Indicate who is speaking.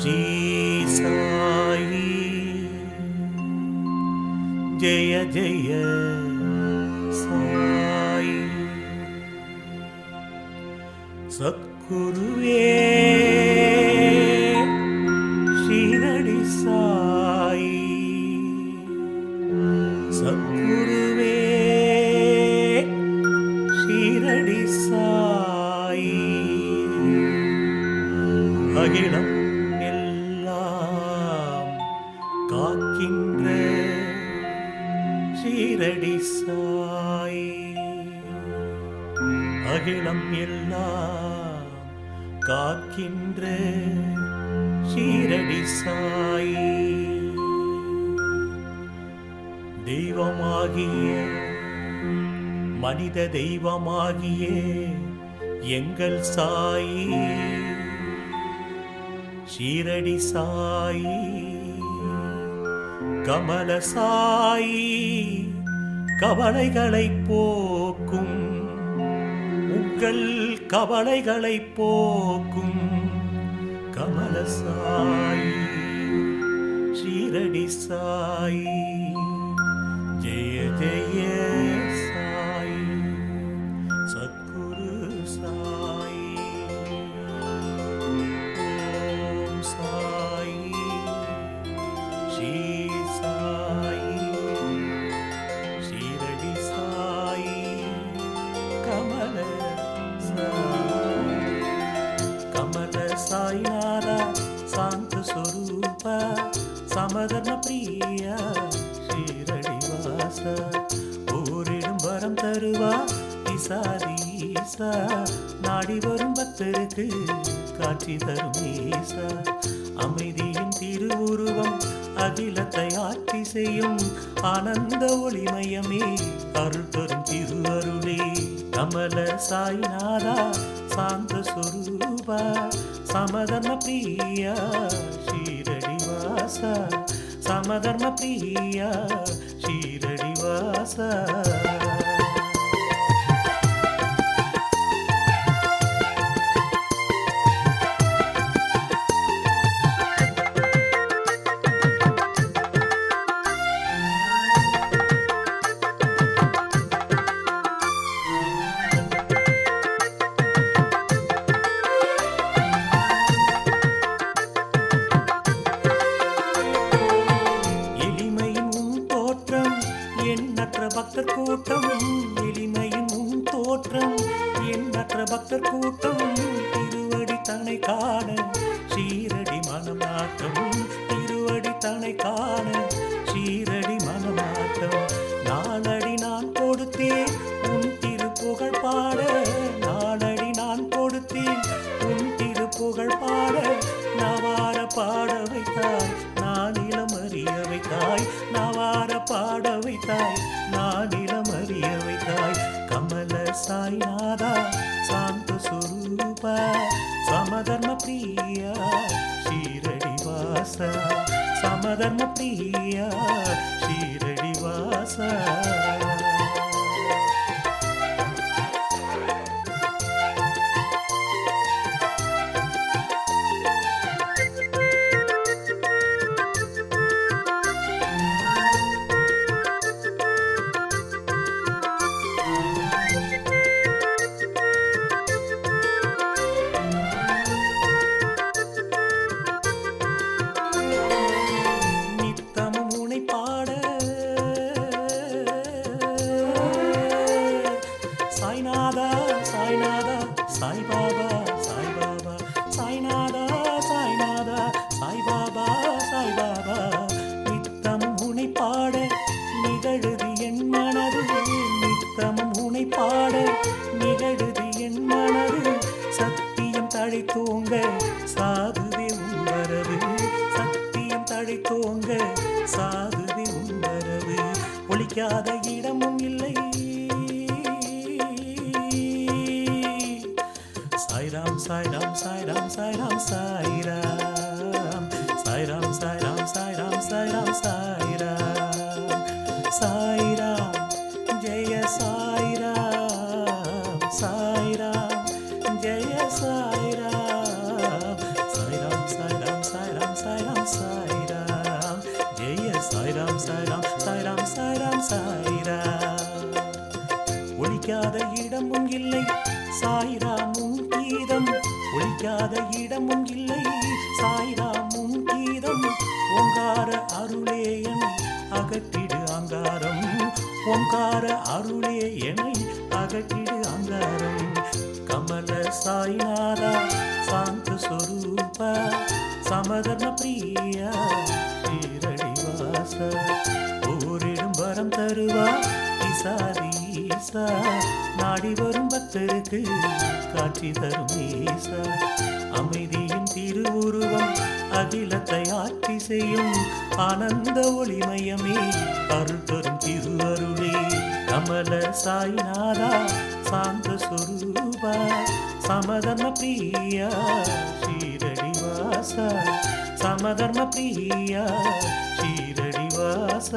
Speaker 1: श्री साई जय जय साई सद्गुरुवे शिरडी साई सद्गुरुवे शिरडी साई அகிலம் எல்லாம் காக்கின்ற ஷீரடி சாய் அகிலம் எல்லாம் காக்கின்ற ஷீரடி சாய் தெய்வமாகிய மனித தெய்வமாகிய எங்கள் சாய் ஷீரடி சாயி கமல சாயி கவலைகளை போக்கும் உங்கள் கவலைகளை போக்கும் கமல சாயி ஷீரடி சாயி ஜெய ஜெய சாயி சத்குரு சாயி साईनादा शांत स्वरूप समधर्म प्रिय ஷீரடி வாச ஓரிடும் வரம் தருவா ஈசா நாடி வரும் பக்தருக்கு காட்சி தரும் ஈசா அமைதியின் திருவுருவம் அகிலத்தை ஆட்சி செய்யும் ஆனந்த ஒளிமயமே அருள் தரும் திருவருளே கமல சாய்நாதா சாந்த ஸ்வரூபா समधर्म प्रिया ஷீரடி வாசா समधर्म प्रिया ஷீரடி வாசா பக்தர் கூட்டம் எளிமையின் முன் தோற்றம் எண்ணற்ற பக்தர் கூட்டம் திருவடி தன்னை காண ஷீரடி மனமாற்றம் திருவடி தன்னை காண ஷீரடி மனமாற்றம் நாளடி நான் கொடுத்தேன் உன் திருப்புகழ் பாட நாளடி நான் கொடுத்தேன் உன் திருப்புகழ் பாட நவார பாட வைத்தாய் நானிலம் அறிய வைத்தாய் நவார பாட வைத்தாய் நானிலம் அறிய வைத்தாய் கமல சாய்நாதா சாந்த ஸ்வரூப சமதர்ம பிரியா ஷீரடி வாசா சமதர்ம பிரியா ஷீரடி வாசா சாய்நாதா சாய்நாதா சாய் பாபா சாய் பாபா சாய்நாதா சாய்நாதா சாய் பாபா சாய் பாபா நித்தமும் உனை பாட நிகழுது என் மனது நித்தமும் உனை பாட நிகழுது என் மனது சத்தியம் தழை தூங்க சாதுவே உணரவு சத்தியம் தழை தூங்க சாதுவே உணரவு ஒழிக்காத இடமும் இல்லை Sai Ram Sai Ram Sai Ram Sai Ram Sai Ram Sai Ram Sai Ram Sai Ram Sai Ram Sai Ram Jaya Sai Ram Sai Ram Jaya Sai Ram Sai Ram Sai Ram Sai Ram இடமும் இல்லை சாய்ராம் உன் கீதம் ஓங்கார அருளே என்னை அகற்றிடு அங்காரம் ஓங்கார அருளே என்னை அகற்றிடு அங்காரம் கமல சாய்நாதா சாந்த ஸ்வரூபா சமதர்ம பிரியா ஸ்ரீரடிவாச ஓரிடும் வரம் தருவா ஈசா நாடி வரும் பக்தருக்கு காட்சி தரும் ஈசா அமைதியின் திருவுருவம் அகிலத்தை ஆட்சி செய்யும் ஆனந்த ஒளிமயமே அருள் தரும் திருவருளே கமல சாய்நாதா சாந்த ஸ்வரூபா சமதர்ம பிரியா ஸ்ரீரடிவாச சமதர்ம பிரியா ஸ்ரீரடிவாச